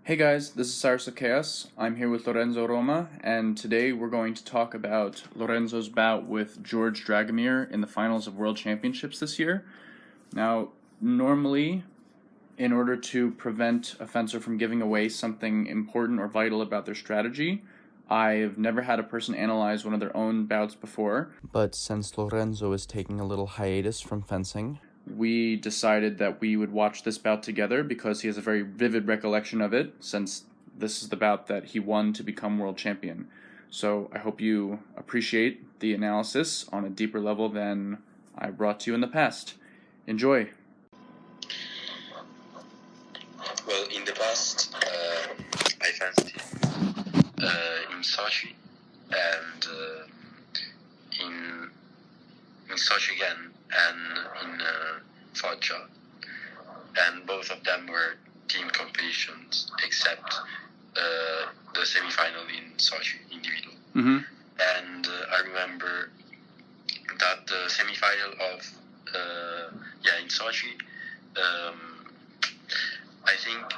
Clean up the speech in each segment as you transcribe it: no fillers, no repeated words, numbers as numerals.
Hey guys, this is Cyrus of Chaos. I'm here with Lorenzo Roma, and today we're going to talk about Lorenzo's bout with George Dragomir in the finals of World Championships this year. Now, normally, in order to prevent a fencer from giving away something important or vital about their strategy, I've never had a person analyze one of their own bouts before. But since Lorenzo is taking a little hiatus from fencing, we decided that we would watch this bout together because he has a very vivid recollection of it, since this is the bout that he won to become world champion. So I hope you appreciate the analysis on a deeper level than I brought to you in the past. Enjoy. Well, in the past, I fenced in Sochi and in Sochi again and in Foggia, and both of them were team competitions except the semi-final in Sochi individual. Mm-hmm. And I remember that the semi-final of in Sochi, I think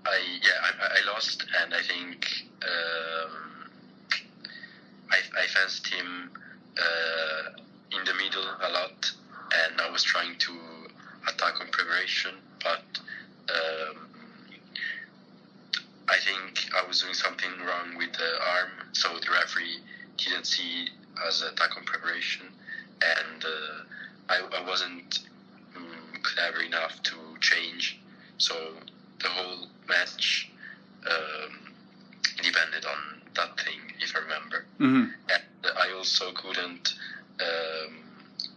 I lost, and I think I fenced him in the middle a lot, and I was trying to attack on preparation, but I think I was doing something wrong with the arm, so the referee didn't see as attack on preparation, and I wasn't clever enough to change, so the whole match depended on that thing, if I remember. Mm-hmm. And I also couldn't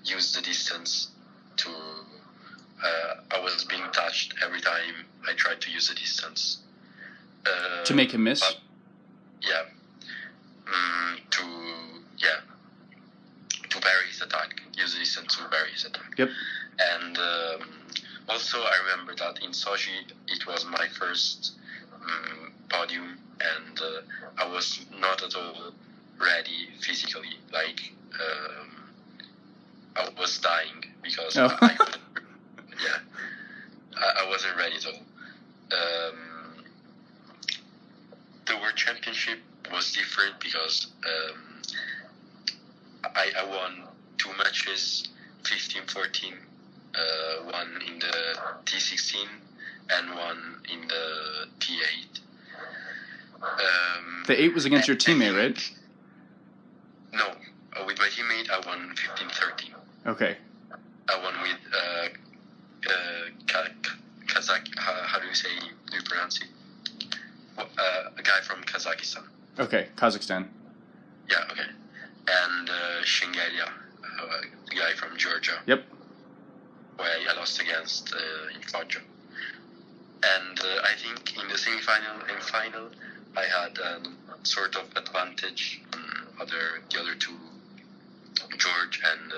use the distance to... I was being touched every time I tried to use the distance. To make him miss? To parry his attack. Use the distance to parry his attack. Yep. And also I remember that in Sochi it was my first podium, and I was not at all ready physically. Like, I was dying because I couldn't. I wasn't ready at all. The World Championship was different because I won 2 matches, 15-14, one in the T16 and one in the T8. The 8 was against your teammate, right? No, with my teammate I won 15-13. Okay. I won with Kazakh. How do you pronounce it? A guy from Kazakhstan. Okay, Kazakhstan. Yeah, okay. And Shingelia, the guy from Georgia. Yep. Where I lost against in Foggia. And I think in the semi-final and final, I had sort of advantage on the other two, George and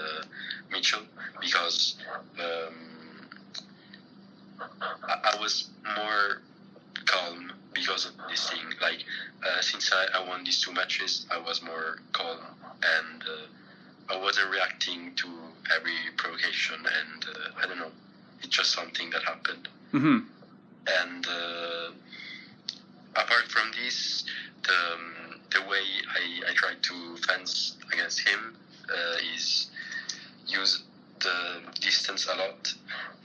Mitchell, because I was more calm because of this thing. Like, since I won these 2 matches, I was more calm, and I wasn't reacting to every provocation, and I don't know, it's just something that happened. Mm-hmm. And apart from this, the way I tried to fence against him is use the distance a lot,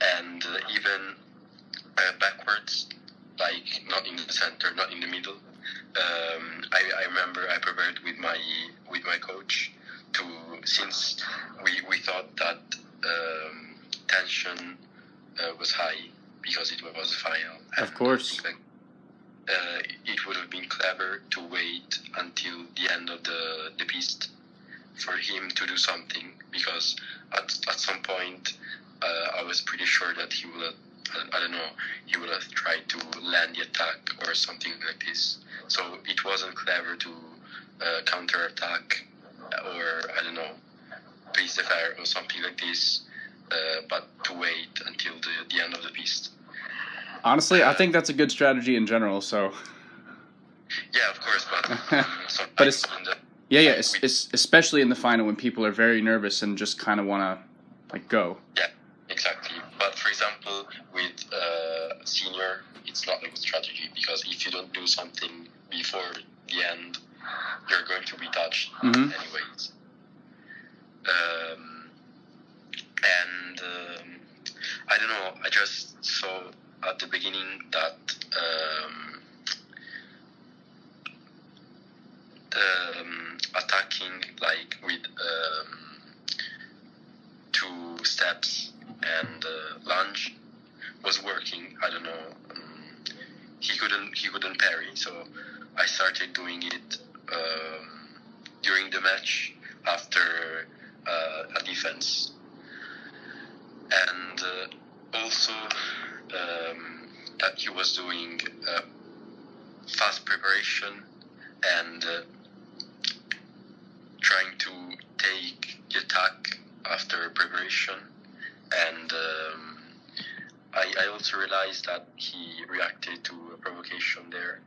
and even backwards, like not in the center, not in the middle. I remember I prepared with my coach to, since we thought that tension was high because it was final. Of course. It would have been clever to wait until the end of the piste for him to do something, because at some point I was pretty sure that he would have, I don't know, he would have tried to land the attack or something like this. So it wasn't clever to counter-attack or, I don't know, prise de fer or something like this, but to wait until the end of the piste. Honestly, I think that's a good strategy in general, so... Yeah, of course, but... but it's especially in the final when people are very nervous and just kind of want to, go. Yeah, exactly. But for example, with senior, it's not a good strategy, because if you don't do something before the end, you're going to be touched Mm-hmm. anyways. I don't know, I just saw at the beginning that attacking like with 2 steps and lunge was working. I don't know. He couldn't parry, so I started doing it during the match after a defense, and also that he was doing fast preparation and trying to take the attack after preparation, and I also realized that he reacted to a provocation there,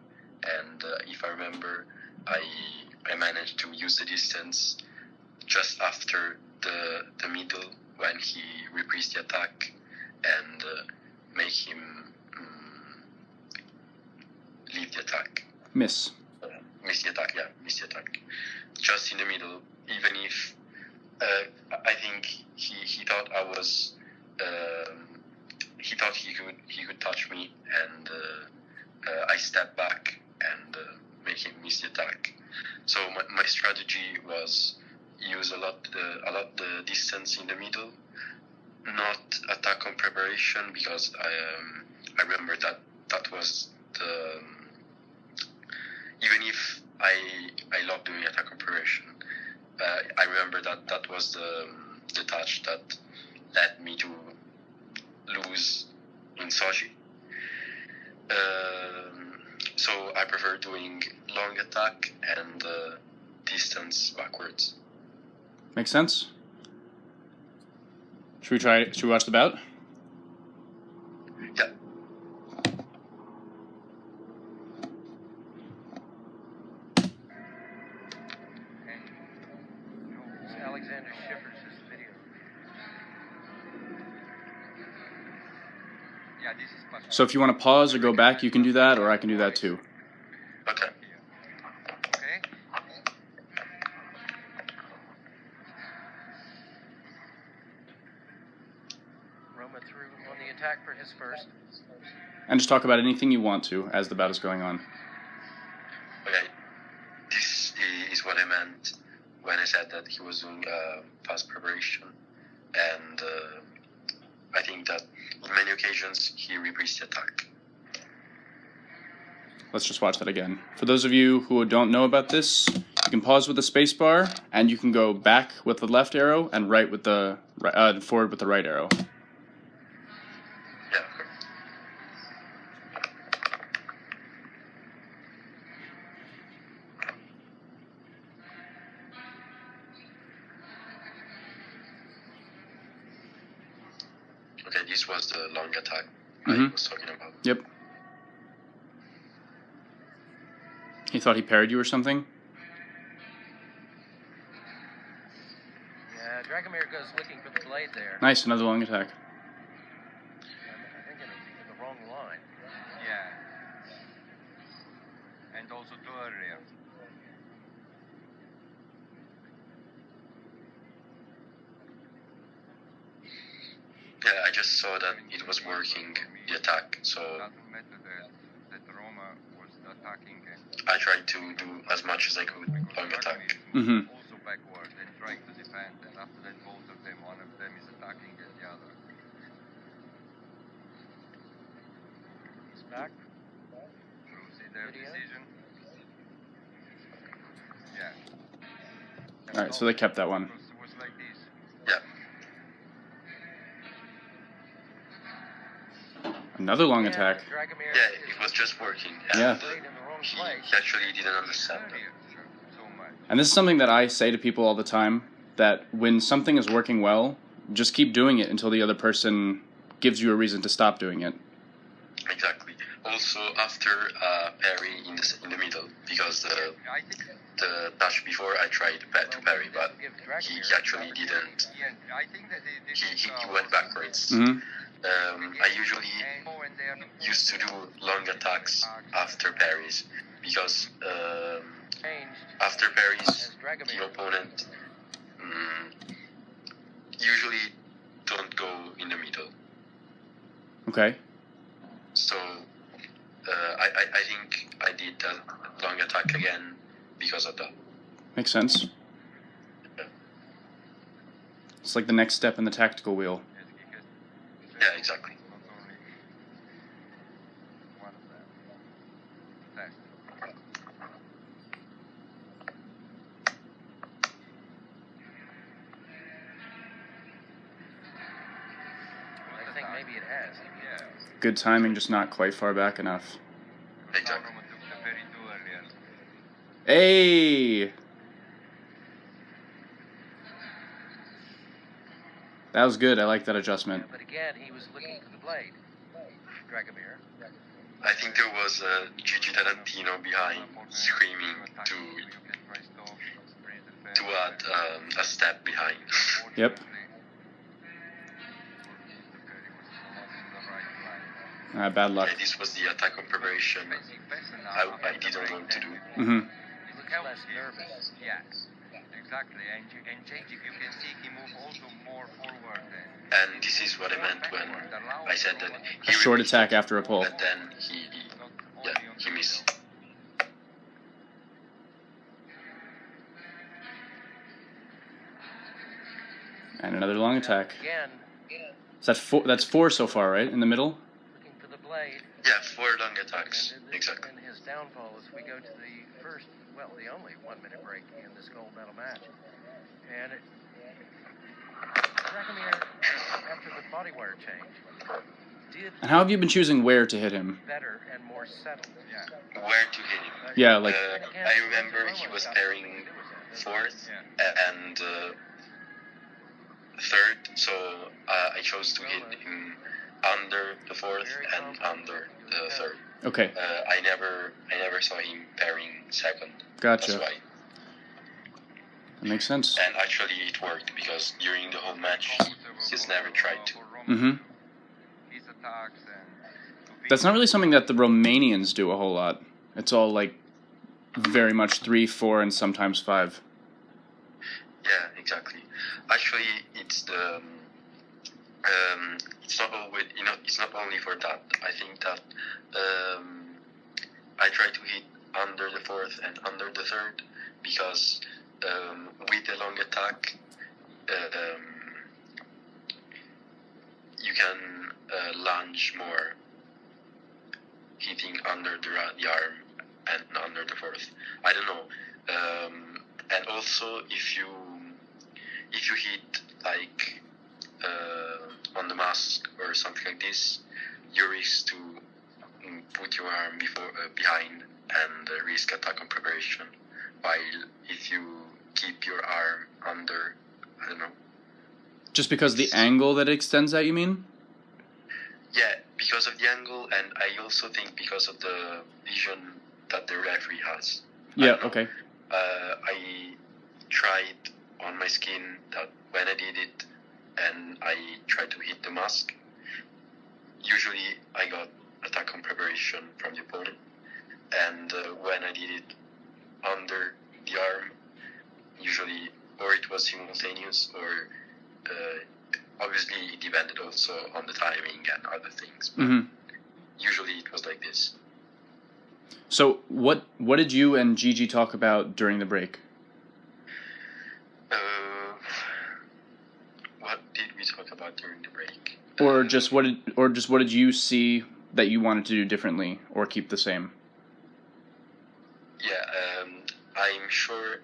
and if I remember, I managed to use the distance just after the middle when he reprised the attack and make him leave the attack. Miss the attack. Just in the middle, even if I think he thought I was he thought he could touch me, and I stepped back and make him miss the attack. So my strategy was use a lot the distance in the middle, not attack on preparation, because I remember that was the even if I love doing attack on preparation, I remember that was the touch that led me to lose in Sochi. So I prefer doing long attack and distance backwards. makes sense. Should we watch the bout? Yeah. Alexander Schiffer's video. Yeah, this is So if you want to pause or go back, you can do that, or I can do that too. Okay. okay. Roma threw on the attack for his first. And just talk about anything you want to as the bout is going on. Okay. This is what I meant when I said that he was doing fast preparation, and I think that on many occasions he reprised the attack. Let's just watch that again. For those of you who don't know about this, you can pause with the space bar, and you can go back with the left arrow and right with the forward with the right arrow. Yeah. Okay, this was the long attack I was talking about. Yep. He thought he parried you or something? Yeah, Dragomir goes looking for the blade there. Nice, another long attack. I think in the wrong line. Yeah. And also too earlier. Yeah, I just saw that it was working, the attack, so Doesn't matter that Roma was attacking and I tried to do as much as I could long attack. Dragomir is also backward and trying to defend, and after that both of them, one of them is attacking and the other. He's back. You see their Video? decision? Yeah. Alright, so they kept that one. Because it was like this. Yeah. Another long Yeah, attack. Dragomir Yeah, is it was just working. And Yeah. played in the wrong he place. actually didn't understand that. Earlier, so much. And this is something that I say to people all the time, that when something is working well, just keep doing it until the other person gives you a reason to stop doing it. Exactly. Also, after parry in the middle, because I think, the touch before I tried to parry, but Give he Dragomir actually didn't. yeah, I think that this He is, went backwards. Mm-hmm. I usually used to do long attacks after parries because after parries the opponent usually don't go in the middle. Okay. So I think I did that long attack again because of that. Makes sense. It's like the next step in the tactical wheel. Yeah, exactly. I think maybe it has. Good timing, just not quite far back enough. Exactly. Hey! That was good. I like that adjustment. But again, he was looking for the blade. Dragomir. I think there was Gigi Tarantino behind screaming to add a step behind. Yep. Bad luck. Okay, this was the attack on preparation I didn't want to do. Mm-hmm. Look how less nervous. Yes, exactly. And changing, you can see he move also more forward. And this is what I meant when I said that he A short really attack hit, after a pull. but then he missed. And another long attack. Again, So that's four. That's four so far, right? In the middle. looking for the blade. Yeah, 4 long attacks. And this Exactly. has been his downfall as we go to the first, well, the only 1 minute break in this gold medal match. And Dragomir, after the body wire change, did And how have you been choosing where to hit him? better and more settled. Where to hit him? Yeah, like I remember he was pairing 4th and 3rd, so I chose to hit him under the 4th and under the 3rd. okay, I never saw him pairing 2nd. gotcha. That's why. That makes sense. And actually it worked because during the whole match he's never tried to. Mm-hmm. His attacks and That's not really something that the Romanians do a whole lot. It's all like very much 3, 4, and sometimes 5. Yeah, exactly. Actually, it's the it's not always, it's not only for that. I think that I try to hit under the 4th and under the 3rd because with the long attack you can lunge more, hitting under the arm and under the 4th. I don't know. And also, if you hit like on the mask or something like this, you risk to put your arm behind and risk attack on preparation. While if you keep your arm under, I don't know. Just because the angle that it extends at, you mean? Yeah, because of the angle, and I also think because of the vision that the referee has. Yeah, okay. I tried on my skin that when I did it and I tried to hit the mask, usually I got attack on preparation from the opponent. And when I did it under the arm, usually or it was simultaneous or obviously it depended also on the timing and other things. But Mm-hmm. usually it was like this. So what did you and Gigi talk about during the break? What did we talk about during the break? Or just what did you see that you wanted to do differently or keep the same? Yeah, I'm sure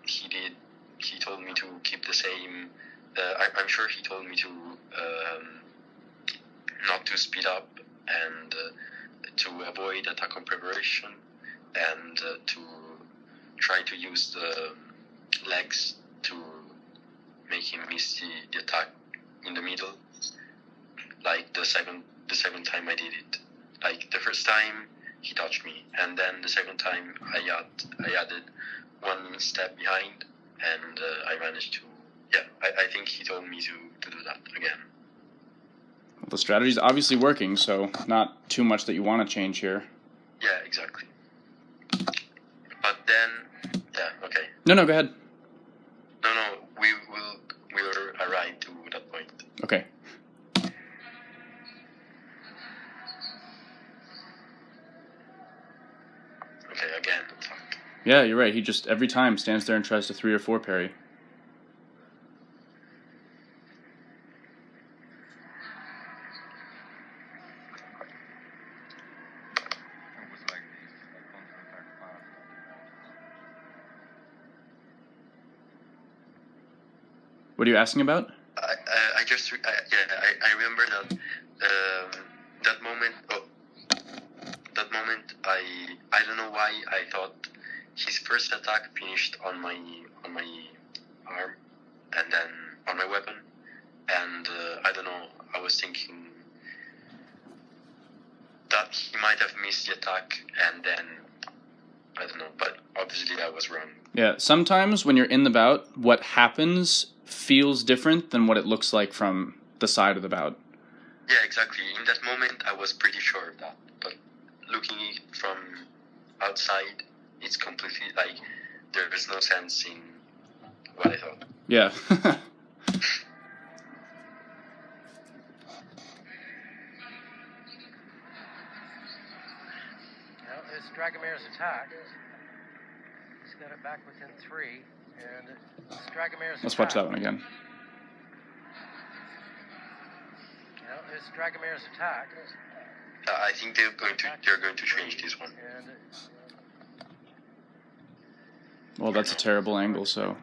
he did. He told me to keep the same. I'm sure he told me to not to speed up and to avoid attack on preparation and to try to use the legs to make him miss the attack in the middle. Like the second time I did it. Like the first time he touched me, and then the second time I added one step behind, and I managed to. Yeah, I think he told me to do that again. The strategy's obviously working, so not too much that you want to change here. Yeah, exactly. But then, yeah, okay. No, go ahead. No, we'll arrive to that point. Okay. Okay, again, attack. Yeah, you're right. He just every time stands there and tries to 3 or 4 parry. It was like this, counter-attack fast. What are you asking about? I remember that that moment. Oh, that moment. I don't know why I thought his first attack finished on my arm, and then on my weapon, and I don't know. I was thinking that he might have missed the attack, and then I don't know. But obviously, I was wrong. Yeah, sometimes when you're in the bout, what happens feels different than what it looks like from the side of the bout. Yeah, exactly. In that moment, I was pretty sure of that. But looking from outside, it's completely like there is no sense in what I thought. Yeah. Well, it's Dragomir's attack. He's got it back within 3, and it's Dragomir's Let's watch that attack. one again. Well, it's Dragomir's attack. I think they're going to change this one. And Well, that's a terrible angle, so It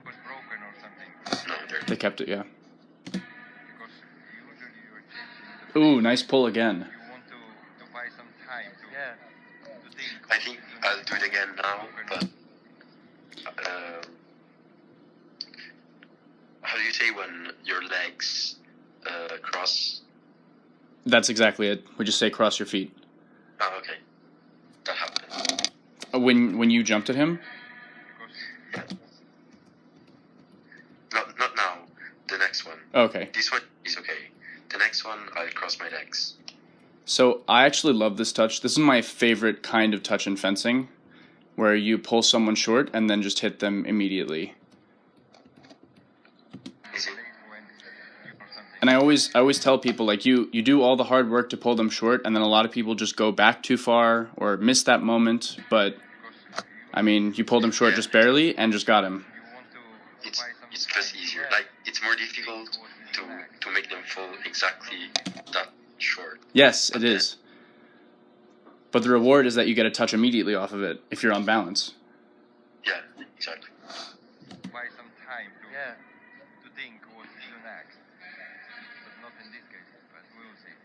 was broken or something. No, they're they kept it, yeah. Because usually you're changing the Ooh, nice pull again. You want to buy some time to, yeah, to think. I think I'll do it again now. But how do you say when your legs cross? That's exactly it. We just say cross your feet. Oh, okay. That happened. When you jumped at him? Yeah. Not now. The next one. Okay. This one is okay. The next one, I'll cross my legs. So I actually love this touch. This is my favorite kind of touch in fencing, where you pull someone short and then just hit them immediately. Is it? And I always tell people, like, you do all the hard work to pull them short, and then a lot of people just go back too far or miss that moment. But I mean, you pulled him short just barely and just got him. It's just easier. Like, it's more difficult to make them fall exactly that short. Yes, it is. But the reward is that you get a touch immediately off of it if you're on balance. Yeah, exactly. Buy some time to, yeah. to think what to do next. But not in this case, but we'll see.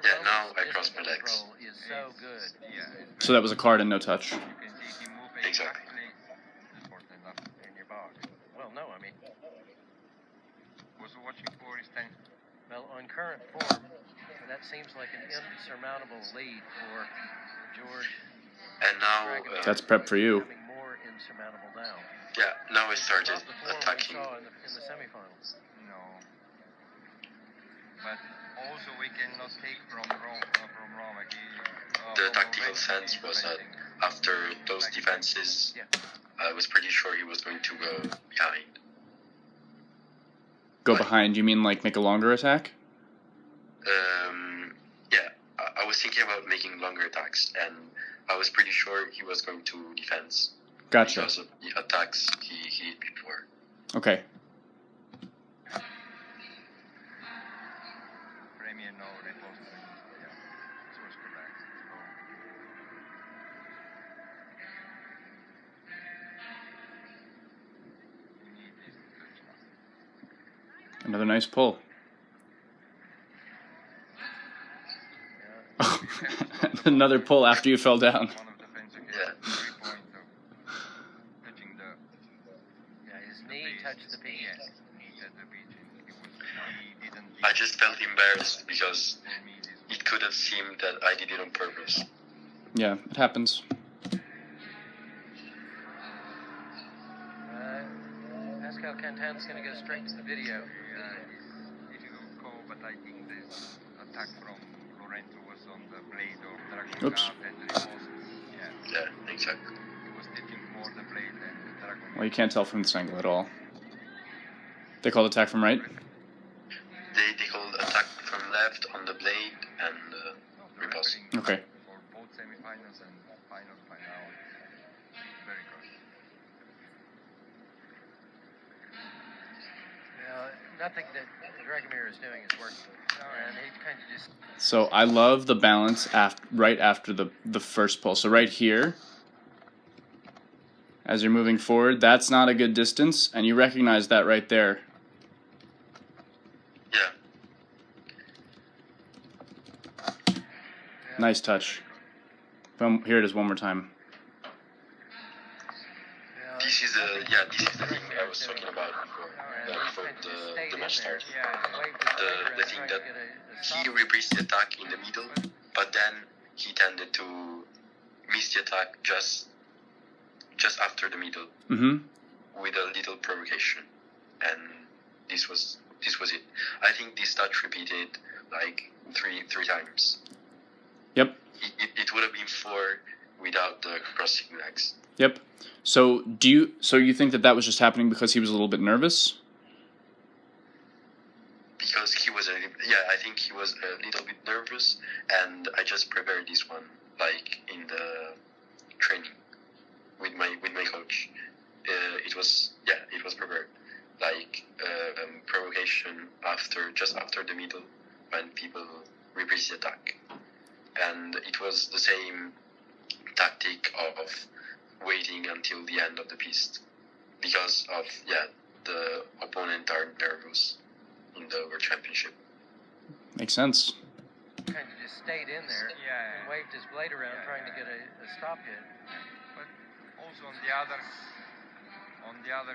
Yeah, now I cross my legs. Control is so good. Yeah. So that was a card and no touch. You can see him moving Exactly. important enough. In your box. Well, no, I mean, Was watching for his time. well, on current form, that seems like an insurmountable lead for George. And now, That's prep for you. Becoming more insurmountable now. yeah, now I started Not the form we attacking. saw in the semifinals. No. But also we cannot take from Roma. The tactical sense was that after those defenses, Yeah. I was pretty sure he was going to go behind. Go behind, you mean like make a longer attack? Yeah, I was thinking about making longer attacks, and I was pretty sure he was going to defense Gotcha. because of the attacks he hit before. Okay. Premier no repost. Yeah. This was correct. You need this touch now. Another nice pull. Another pull after you fell down. One of the fence again. Yeah. 3 points of touching the Yeah, his knee touched the beach. Yes, he touched the beach and he didn't I just felt embarrassed because for me this it could have seemed that I did it on purpose. Yeah, it happens. Pascal Cantan's going to go straight to the video. it's difficult I think this attack from Lorenzo was on the blade of Dragomir, Oops. and it was, yeah, Yeah, exactly. he was taking more the blade than the Dragomir. Well, you can't tell from this angle at all. They called attack from right? They called attack from left on the blade and riposte. Okay. For both semifinals and final by now, very good. Nothing that Dragomir is doing is working. And he kind of just... So I love the balance right after the first pull. So right here, as you're moving forward, that's not a good distance, and you recognize that right there. Yeah. Nice touch. Boom, here it is one more time. This is the thing I was talking about before. Before the match started. The thing that he repressed the attack in the middle, but then he tended to miss the attack just after the middle with a little provocation, and this was it. I think this touch repeated like three times. Yep. It would have been 4 without the crossing legs. Yep. So you think that was just happening because he was a little bit nervous? Because he was I think he was a little bit nervous, and I just prepared this one like in the training with my coach. It was prepared, like provocation just after the middle when people repress the attack, and it was the same tactic of waiting until the end of the piece because of the opponent are nervous in the World Championship. Makes sense. Kind of just stayed in there and waved his blade around trying to get a stop hit. But also on the other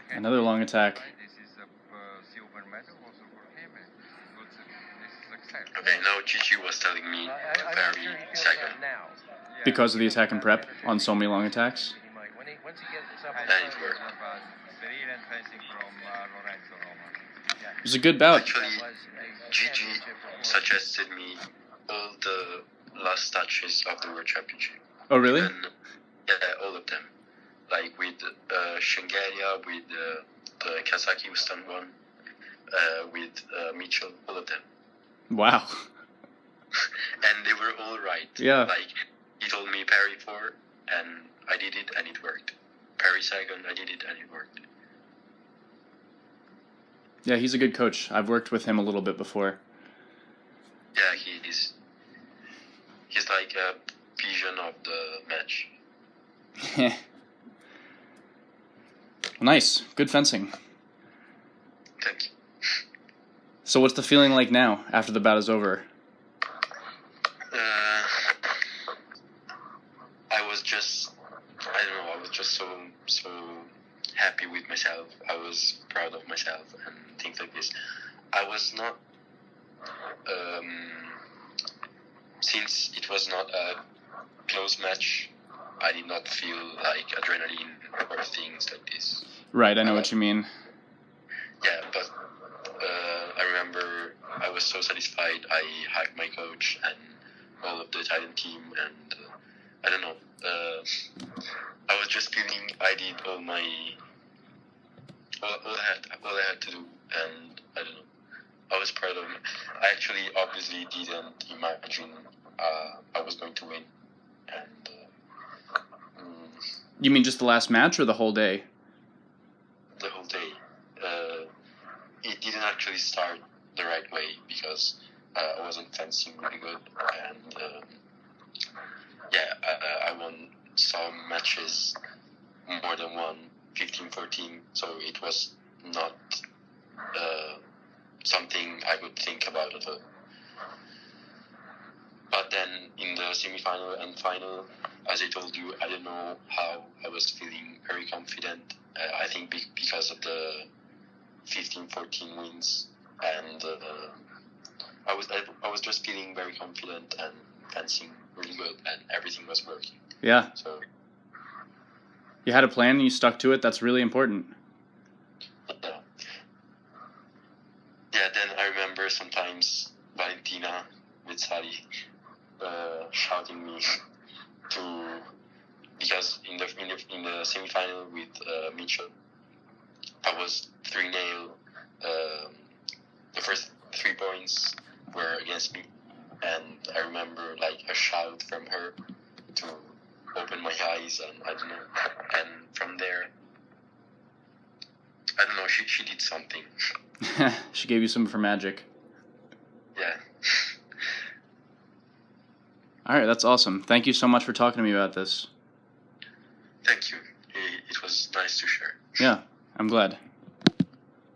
hand, Another long attack. this is a silver medal also for him. And good success. Okay, now Gigi was telling me I'm not very sure he feels second. that now. Yeah. Because of the attack and prep on so many long attacks? Once he gets up I in Thank front you. of Brilliant fencing from Lorenzo Roma. It was a good bout. Actually, that was a Gigi championship performance. suggested me all the last touches of the World Championship. Oh, really? And, all of them. Like with Shengelia, with the Kazakhstan one, with Mitchell, all of them. Wow. And they were all right. Yeah. Like, he told me parry 4, and I did it, and it worked. Parry 2nd, I did it, and it worked. Yeah, he's a good coach. I've worked with him a little bit before. Yeah, he's like a vision of the match. Nice. Good fencing. Thank you. So what's the feeling like now after the bout is over? I was just so happy with myself. I was proud of myself and things like this. I was not, since it was not a close match, I did not feel like adrenaline or things like this. Right, I know what you mean. Yeah, but I remember I was so satisfied. I hugged my coach and all of the Italian team, and I don't know. I was just feeling I did all I had to do, and I don't know. I was proud of it. I actually obviously didn't imagine I was going to win, and You mean just the last match or the whole day? the whole day. It didn't actually start the right way because I wasn't fencing really good, and I won some matches more than one, 15-14, so it was not something I could think about at all. But then in the semi-final and final, as I told you, I don't know how I was feeling very confident. I think because of the 15-14 wins, and I was just feeling very confident and fencing really good, and everything was working. Yeah. So You had a plan and you stuck to it. That's really important. yeah. Then I remember sometimes semi-final with Mitchell. I was 3-0. The first 3 points were against me, and I remember like a shout from her to open my eyes, and I don't know. And from there, I don't know. She did something. She gave you some for magic. Yeah. All right, that's awesome. Thank you so much for talking to me about this. Thank you. It was nice to share. Yeah, I'm glad.